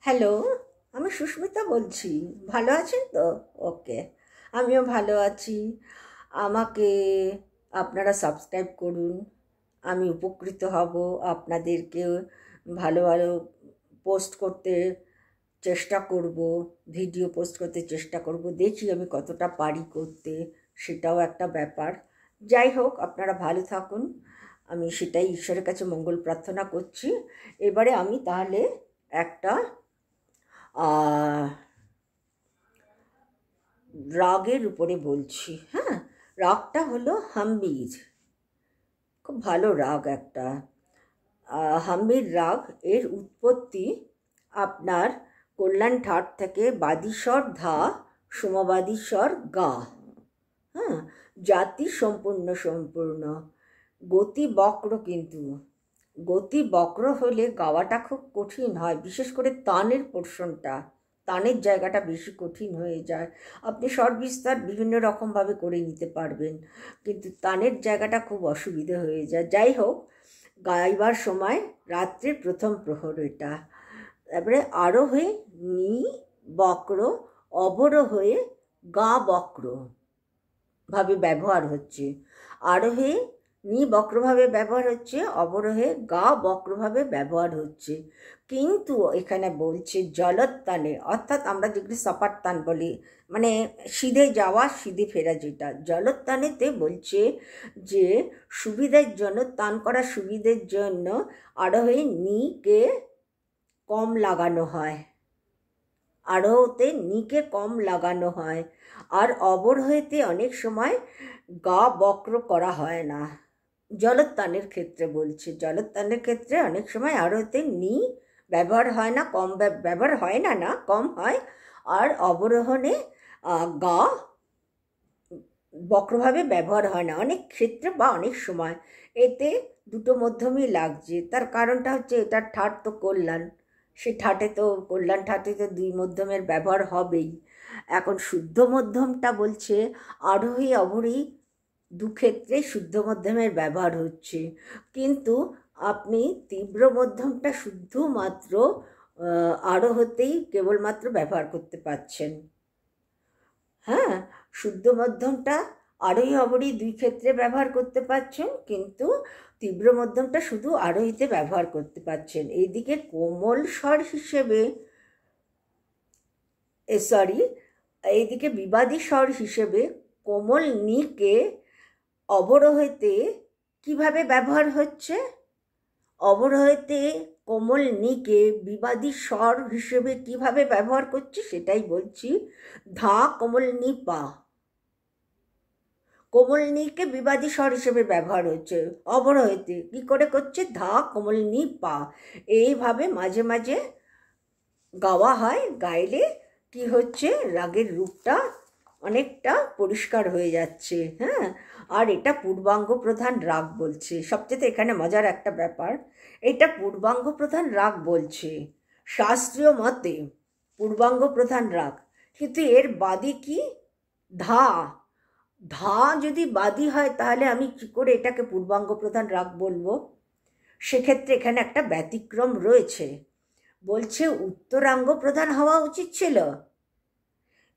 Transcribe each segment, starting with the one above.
Hello, আমি সুস্মিতা বলছি। ভালো আছেন তো? ওকে, আমিও ভালো আছি। আমাকে আপনারা সাবস্ক্রাইব করুন, আমি উপকৃত হব। আপনাদেরকে ভালো ভালো পোস্ট করতে চেষ্টা করব, ভিডিও পোস্ট করতে চেষ্টা করব। দেখি আমি কতটা পারি করতে, সেটাও একটা ব্যাপার। যাই হোক, আপনারা ভালো থাকুন, আমি সেটাই ঈশ্বরের কাছে মঙ্গল প্রার্থনা করছি। এবারে আমি তাহলে একটা আহ, রাগের উপরে বলছি। হ্যাঁ, রাগটা হলো হাম্বির। খুব ভালো রাগ একটা। হাম্বির রাগ এর উৎপত্তি আপনার কল্যাণ ঠাট থেকে বাদিস্বর ধা, সমবাদিস্বর গা। হ্যাঁ, জাতি সম্পূর্ণ সম্পূর্ণ, গতি বক্র, কিন্তু গতি বক্র হলে গাওয়াটা খুব কঠিন হয়, বিশেষ করে তানের পোর্শনটা, তানের জায়গাটা বেশি কঠিন হয়ে যায়। আপনি স্বর বিস্তার বিভিন্ন রকমভাবে করে নিতে পারবেন, কিন্তু তানের জায়গাটা খুব অসুবিধে হয়ে যায়। যাই হোক, গাইবার সময় রাত্রির প্রথম প্রহর এটা। তারপরে আরোহে নি বক্র, অবরোহে গা বক্র ভাবে ব্যবহার হচ্ছে। আরোহে নি বক্রভাবে ব্যবহার হচ্ছে, অবরোহে গা বক্রভাবে ব্যবহার হচ্ছে। কিন্তু এখানে বলছে জলত্তানে, অর্থাৎ আমরা যেগুলি সপাট তান বলি, মানে সিধে যাওয়া সিধে ফেরা, যেটা জলত্তানেতে বলছে যে সুবিধের জন্য, তান করার সুবিধের জন্য আরোহে নিকে কম লাগানো হয়, আরোহতে নিকে কম লাগানো হয়। আর অবরোহেতে অনেক সময় গা বক্র করা হয় না। জলোত্তানের ক্ষেত্রে বলছে, জলোত্তানের ক্ষেত্রে অনেক সময় আরোহতে নি ব্যবহার হয় না, কম ব্যবহার হয় না, না কম হয়। আর অবরোহণে গা বক্রভাবে ব্যবহার হয় না অনেক ক্ষেত্রে বা অনেক সময়। এতে দুটো মধ্যমই লাগছে। তার কারণটা হচ্ছে এটার ঠাট তো কল্যাণ, সে ঠাটে তো, কল্যাণ ঠাটে তো দুই মধ্যমের ব্যবহার হবেই। এখন শুদ্ধ মধ্যমটা বলছে আরোহী অবরোহী দু ক্ষেত্রে শুদ্ধ মধ্যমের ব্যবহার হচ্ছে, কিন্তু আপনি তীব্র মধ্যমটা শুধুমাত্র আরোহতেই কেবলমাত্র ব্যবহার করতে পারছেন। হ্যাঁ, শুদ্ধ মধ্যমটা আরোহী অবরোহী দুই ক্ষেত্রে ব্যবহার করতে পারছেন, কিন্তু তীব্র মধ্যমটা শুধু আরোহীতে ব্যবহার করতে পারছেন। এইদিকে কোমল স্বর হিসেবে, এইদিকে বিবাদী স্বর হিসেবে কোমল নিকে অবরোহেতে কিভাবে ব্যবহার হচ্ছে, অবরোহেতে কোমল নিকে বিবাদী স্বর হিসেবে কিভাবে ব্যবহার করছি সেটাই বলছি। ধা কোমল নি পা, কোমল নিকে বিবাদী স্বর হিসেবে ব্যবহার হচ্ছে। অবরোহেতে কি করে করছে, ধা কোমল নি পা, এইভাবে মাঝে মাঝে গাওয়া হয়। গাইলে কি হচ্ছে, রাগের রূপটা অনেকটা পরিষ্কার হয়ে যাচ্ছে। হ্যাঁ, আর এটা পূর্বাঙ্গ প্রধান রাগ বলছে। সবচেয়ে এখানে মজার একটা ব্যাপার, এটা পূর্বাঙ্গ প্রধান রাগ বলছে শাস্ত্রীয় মতে, পূর্বাঙ্গ প্রধান রাগ। কিন্তু এর বাদী কি, ধা, ধা যদি বাদী হয় তাহলে আমি কি করে এটাকে পূর্বাঙ্গ প্রধান রাগ বলবো? সেক্ষেত্রে এখানে একটা ব্যতিক্রম রয়েছে। বলছে উত্তরাঙ্গ প্রধান হওয়া উচিত ছিল,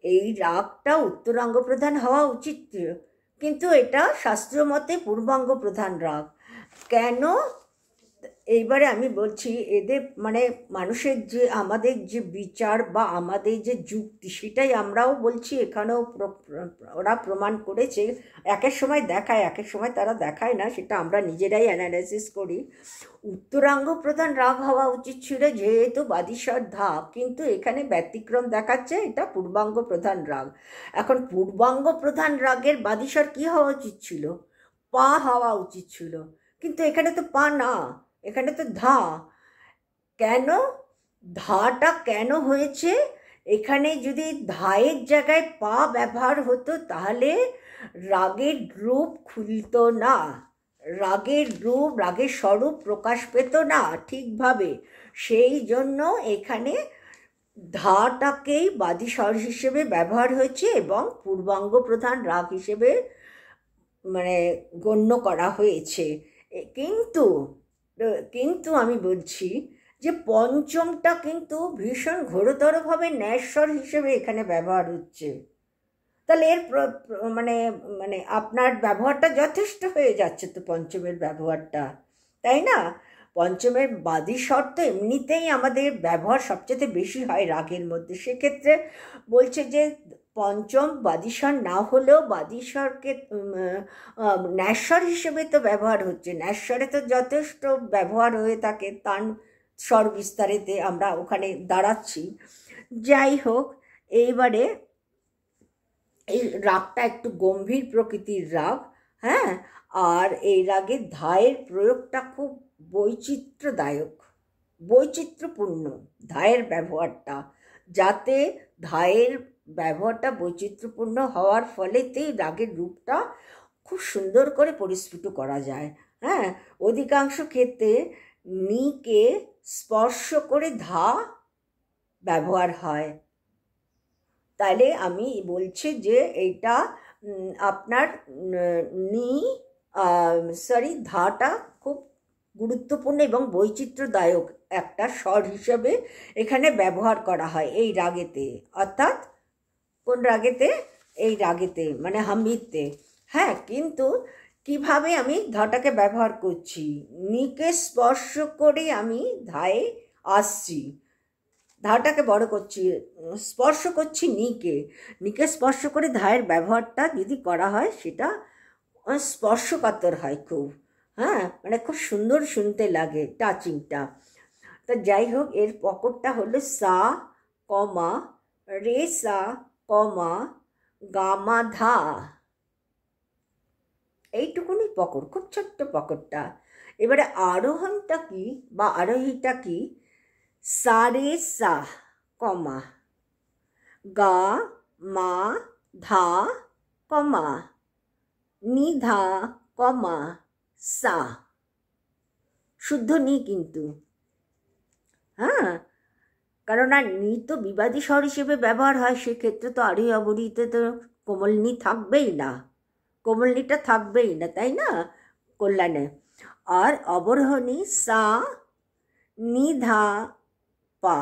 এই রাগটা উত্তরাঙ্গ প্রধান হওয়া উচিত, কিন্তু এটা শাস্ত্রীয় মতে পূর্বাঙ্গ প্রধান রাগ। কেন? এইবারে আমি বলছি, এদের মানে মানুষের যে, আমাদের যে বিচার বা আমাদের যে যুক্তি, সেটাই আমরাও বলছি, এখানেও ওরা প্রমাণ করেছে। একের সময় দেখায়, একের সময় তারা দেখায় না, সেটা আমরা নিজেরাই অ্যানালাইসিস করি। উত্তরাঙ্গ প্রধান রাগ হওয়া উচিত ছিল যেহেতু বাদিস্বর ধা, কিন্তু এখানে ব্যতিক্রম দেখাচ্ছে, এটা পূর্বাঙ্গ প্রধান রাগ। এখন পূর্বাঙ্গ প্রধান রাগের বাদিস্বর কি হওয়া উচিত ছিল, পা হওয়া উচিত ছিল, কিন্তু এখানে তো পা না, এখানে তো ধা। কেন ধাটা কেন হয়েছে? এখানে যদি ধায়ের জায়গায় পা ব্যবহার হতো তাহলে রাগের রূপ খুলতো না, রাগের রূপ, রাগের স্বরূপ প্রকাশ পেত না ঠিকভাবে। সেই জন্য এখানে ধাটাকেই বাদী স্বর হিসেবে ব্যবহার হয়েছে এবং পূর্বাঙ্গ প্রধান রাগ হিসেবে মানে গণ্য করা হয়েছে। কিন্তু কিন্তু আমি বলছি যে পঞ্চমটা কিন্তু ভীষণ ঘোরতরভাবে ন্যাস্বর হিসেবে এখানে ব্যবহার হচ্ছে। তাহলে এর মানে মানে আপনার ব্যবহারটা যথেষ্ট হয়ে যাচ্ছে তো পঞ্চমের ব্যবহারটা, তাই না? পঞ্চমের বাদী স্বর তো এমনিতেই আমাদের ব্যবহার সবচেয়ে বেশি হয় রাগের মধ্যে। সেক্ষেত্রে বলছে যে পঞ্চম বাদীস্বর না হলেও বাদীস্বরকে ন্যাস্বর হিসেবে তো ব্যবহার হচ্ছে। ন্যাস্বরে তো যথেষ্ট ব্যবহার হয়ে থাকে, তান স্বর বিস্তারেতে আমরা ওখানে দাঁড়াচ্ছি। যাই হোক, এইবারে এই রাগটা একটু গম্ভীর প্রকৃতির রাগ, হ্যাঁ। আর এই রাগের ধায়ের প্রয়োগটা খুব বৈচিত্র্যদায়ক, বৈচিত্র্যপূর্ণ ধায়ের ব্যবহারটা, যাতে ধায়ের ব্যবহারটা বৈচিত্র্যপূর্ণ হওয়ার ফলেতেই রাগের রূপটা খুব সুন্দর করে পরিস্ফুট করা যায়। হ্যাঁ, অধিকাংশ ক্ষেত্রে নিকে স্পর্শ করে ধা ব্যবহার হয়। তাহলে আমি বলছি যে এইটা আপনার ধাটা খুব গুরুত্বপূর্ণ এবং বৈচিত্র্যদায়ক একটা স্বর হিসেবে এখানে ব্যবহার করা হয় এই রাগেতে। অর্থাৎ কোন রাগেতে? এই রাগেতে, মানে হামিতে। হ্যাঁ, কিন্তু কিভাবে আমি ধাটাকে ব্যবহার করছি? নিকে স্পর্শ করে আমি ধায়ে আসছি, ধাটাকে বড় করছি, স্পর্শ করছি নিকে। নিকে স্পর্শ করে ধায়ের ব্যবহারটা যদি করা হয় সেটা স্পর্শকাতর হয় খুব। হ্যাঁ, মানে খুব সুন্দর শুনতে লাগে টাচিংটা। তা যাই হোক, এর পকরটা হলো সা কমা রে সা কমা গামা ধা। এইটুকুনি পকর, খুব ছোট্ট পকরটা। এবারে আরোহণটা কি বা আরোহীটা কি? সা রে সা কমা গা মা ধা কমা নিধা কমা সা। শুদ্ধ নি কিন্তু, হ্যাঁ, কারণ আর নি তো বিবাদী স্বর হিসেবে ব্যবহার হয়। সেক্ষেত্রে তো আরোহী অবরোহীতে তো কোমল নি থাকবেই না, কোমল নিটা থাকবেই না, তাই না, কল্যাণে। আর অবরোহণী সা নিধা পা,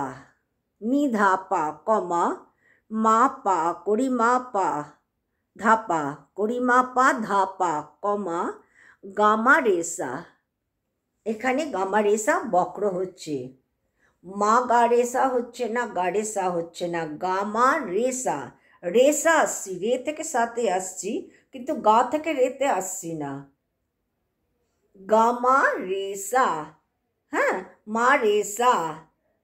নিধা পা কমা মা পা করি মা পা ধাপা করি মা পা ধাপা কমা গামা রেসা। এখানে গামা রেসা বক্র হচ্ছে, মা গা রেসা হচ্ছে না, গা রেসা হচ্ছে না, গামা রেসা। রেসা আসছি, রে থেকে সাথে আসছি, কিন্তু গা থেকে রেতে আসছি না। গামা রেসা, হ্যাঁ, মা রেসা,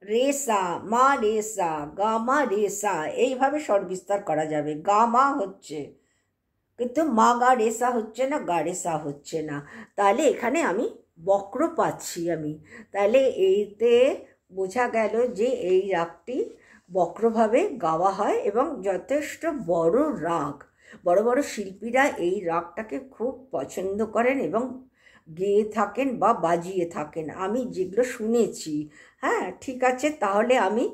রেসা মা রেসা, গামা রেসা, এইভাবে স্বর বিস্তার করা যাবে। গামা হচ্ছে, কিন্তু মা গা রেসা হচ্ছে না, গা রেসা হচ্ছে না। তাহলে এখানে আমি বক্র পাচ্ছি আমি। তাহলে এইতে বোঝা গেল যে এই রাগটি বক্রভাবে গাওয়া হয় এবং যথেষ্ট বড় রাগ। বড় বড় শিল্পীরা এই রাগটাকে খুব পছন্দ করেন এবং গেয়ে থাকেন বা বাজিয়ে থাকেন, আমি যেগুলো শুনেছি। হ্যাঁ, ঠিক আছে, তাহলে আমি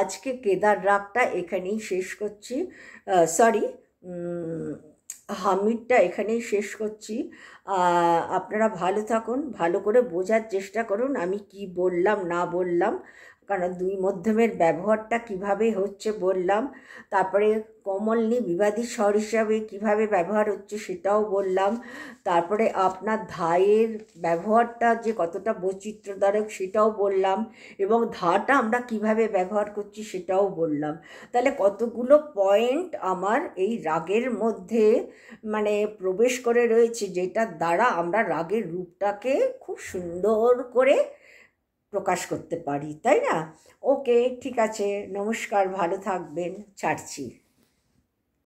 আজকে কেদার রাগটা এখানেই শেষ করছি। সরি, হামিদটা এখানেই শেষ করছি। আপনারা ভালো থাকুন, ভালো করে বোঝার চেষ্টা করুন আমি কি বললাম না বললাম, কারণ দুই মধ্যমের ব্যবহারটা কিভাবে হচ্ছে বললাম। তারপরে কোমলনি বিবাদী স্বর হিসাবে কীভাবে ব্যবহার হচ্ছে সেটাও বললাম। তারপরে আপনার ধায়ের ব্যবহারটা যে কতটা বৈচিত্র্যদায়ক সেটাও বললাম, এবং ধাটা আমরা কিভাবে ব্যবহার করছি সেটাও বললাম। তাহলে কতগুলো পয়েন্ট আমার এই রাগের মধ্যে মানে প্রবেশ করে রয়েছে, যেটার দ্বারা আমরা রাগের রূপটাকে খুব সুন্দর করে প্রকাশ করতে পারি, তাই না? ওকে, ঠিক আছে, নমস্কার, ভালো থাকবেন, ছাড়ছি।